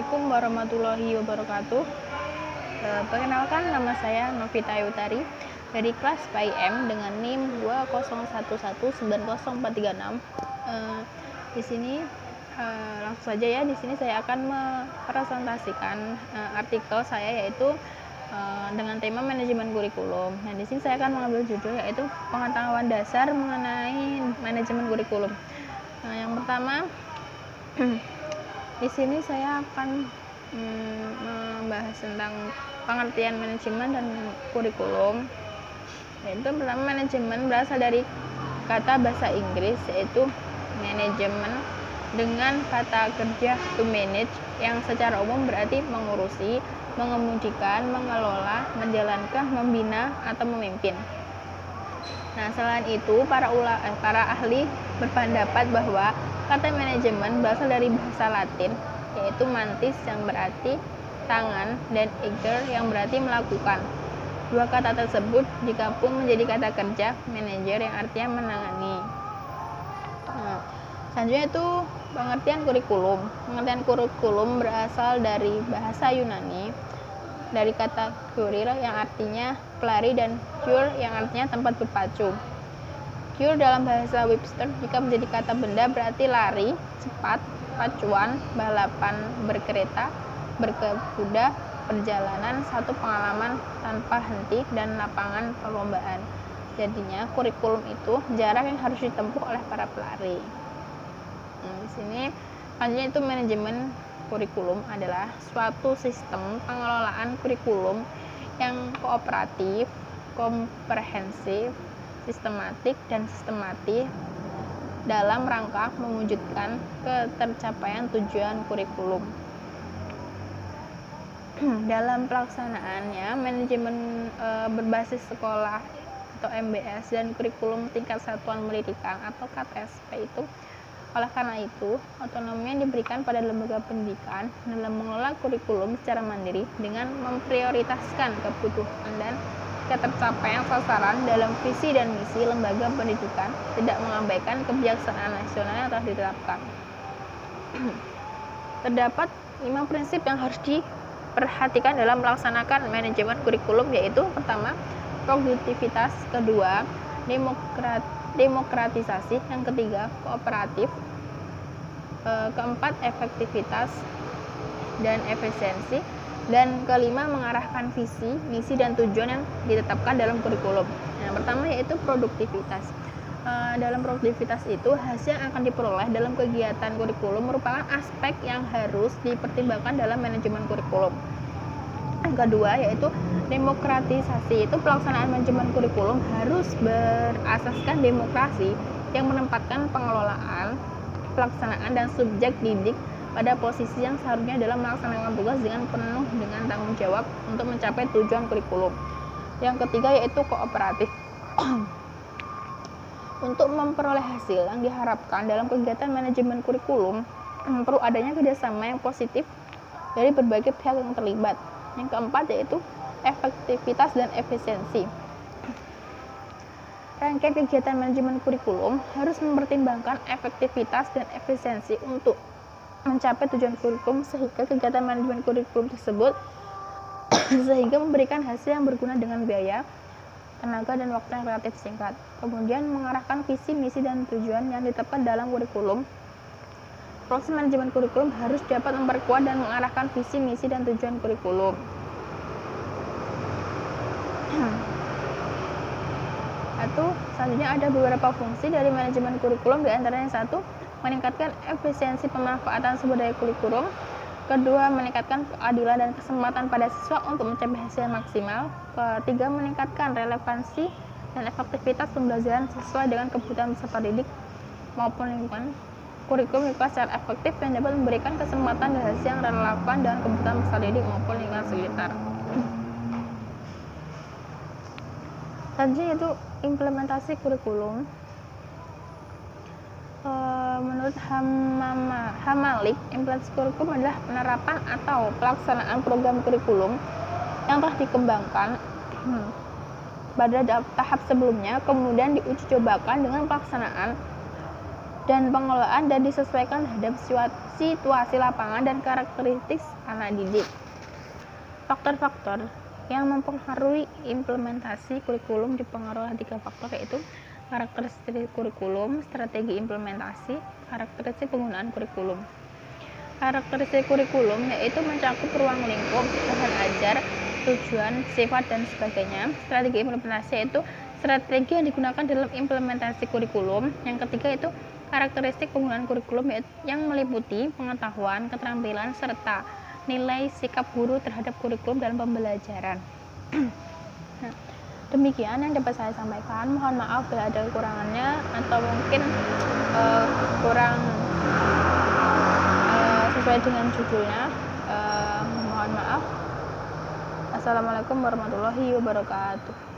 Assalamualaikum warahmatullahi wabarakatuh. Perkenalkan, nama saya Novita Yutari dari kelas PIM dengan NIM 201190436. Di sini langsung saja ya. Di sini saya akan mempresentasikan artikel saya, yaitu dengan tema manajemen kurikulum. Nah, di sini saya akan mengambil judul yaitu pengetahuan dasar mengenai manajemen kurikulum. Nah, yang pertama di sini saya akan membahas tentang pengertian manajemen dan kurikulum. Yaitu pertama, manajemen berasal dari kata bahasa Inggris yaitu manajemen dengan kata kerja to manage, yang secara umum berarti mengurusi, mengemudikan, mengelola, menjalankan, membina, atau memimpin. Nah, selain itu para ahli berpendapat bahwa kata manajemen berasal dari bahasa Latin yaitu mantis, yang berarti tangan, dan eger, yang berarti melakukan. Dua kata tersebut digabung menjadi kata kerja manajer, yang artinya menangani. Nah, selanjutnya itu pengertian kurikulum. Pengertian kurikulum berasal dari bahasa Yunani, dari kata kurir yang artinya pelari dan cure yang artinya tempat berpacu. Cure dalam bahasa Webster jika menjadi kata benda berarti lari, cepat, pacuan, balapan, berkereta, berkuda, perjalanan, satu pengalaman tanpa henti, dan lapangan perlombaan. Jadinya kurikulum itu jarak yang harus ditempuh oleh para pelari. Nah, di sini selanjutnya itu manajemen kurikulum adalah suatu sistem pengelolaan kurikulum yang kooperatif, komprehensif, sistematik, dan sistematis dalam rangka mewujudkan ketercapaian tujuan kurikulum. Dalam pelaksanaannya, manajemen berbasis sekolah atau MBS dan kurikulum tingkat satuan pendidikan atau KTSP itu, oleh karena itu, otonomi yang diberikan pada lembaga pendidikan dalam mengelola kurikulum secara mandiri dengan memprioritaskan kebutuhan dan ketercapaian sasaran dalam visi dan misi lembaga pendidikan, tidak mengabaikan kebijaksanaan nasional yang telah diterapkan. Terdapat 5 prinsip yang harus diperhatikan dalam melaksanakan manajemen kurikulum, yaitu pertama, produktivitas, kedua, demokratisasi, yang ketiga, kooperatif, keempat, efektivitas dan efisiensi, dan kelima, mengarahkan visi, misi, dan tujuan yang ditetapkan dalam kurikulum. Yang pertama yaitu produktivitas. Dalam produktivitas itu, hasil yang akan diperoleh dalam kegiatan kurikulum merupakan aspek yang harus dipertimbangkan dalam manajemen kurikulum. Yang kedua yaitu demokratisasi. Itu pelaksanaan manajemen kurikulum harus berasaskan demokrasi yang menempatkan pengelolaan, pelaksanaan, dan subjek didik pada posisi yang seharusnya dalam melaksanakan tugas dengan penuh dengan tanggung jawab untuk mencapai tujuan kurikulum. Yang ketiga yaitu kooperatif. Untuk memperoleh hasil yang diharapkan dalam kegiatan manajemen kurikulum, perlu adanya kerjasama yang positif dari berbagai pihak yang terlibat. Yang keempat yaitu efektivitas dan efisiensi. Rangkaian kegiatan manajemen kurikulum harus mempertimbangkan efektivitas dan efisiensi untuk mencapai tujuan kurikulum, sehingga kegiatan manajemen kurikulum tersebut sehingga memberikan hasil yang berguna dengan biaya, tenaga, dan waktu yang relatif singkat. Kemudian mengarahkan visi, misi, dan tujuan yang ditetapkan dalam kurikulum. Proses manajemen kurikulum harus dapat memperkuat dan mengarahkan visi, misi, dan tujuan kurikulum. Selanjutnya ada beberapa fungsi dari manajemen kurikulum, di antaranya satu, meningkatkan efisiensi pemanfaatan sumber daya kurikulum. Kedua, meningkatkan keadilan dan kesempatan pada siswa untuk mencapai hasil maksimal. Ketiga, meningkatkan relevansi dan efektivitas pembelajaran sesuai dengan kebutuhan peserta didik maupun lingkungan. Kurikulum dikelola secara efektif yang dapat memberikan kesempatan dan hasil yang relevan dengan kebutuhan peserta didik maupun lingkungan sekitar. Selanjutnya itu implementasi kurikulum. Menurut Hamalik, implementasi kurikulum adalah penerapan atau pelaksanaan program kurikulum yang telah dikembangkan pada tahap sebelumnya, kemudian diuji cobakan dengan pelaksanaan dan pengelolaan dan disesuaikan terhadap situasi lapangan dan karakteristik anak didik. Faktor-faktor yang mempengaruhi implementasi kurikulum dipengaruhi 3 faktor, yaitu karakteristik kurikulum, strategi implementasi, karakteristik penggunaan kurikulum. Karakteristik kurikulum yaitu mencakup ruang lingkup, bahan ajar, tujuan, sifat, dan sebagainya. Strategi implementasi yaitu strategi yang digunakan dalam implementasi kurikulum. Yang ketiga itu karakteristik penggunaan kurikulum yang meliputi pengetahuan, keterampilan, serta nilai sikap guru terhadap kurikulum dalam pembelajaran. Nah, demikian yang dapat saya sampaikan. Mohon maaf bila ada kekurangannya atau mungkin kurang sesuai dengan judulnya. Mohon maaf. Assalamualaikum warahmatullahi wabarakatuh.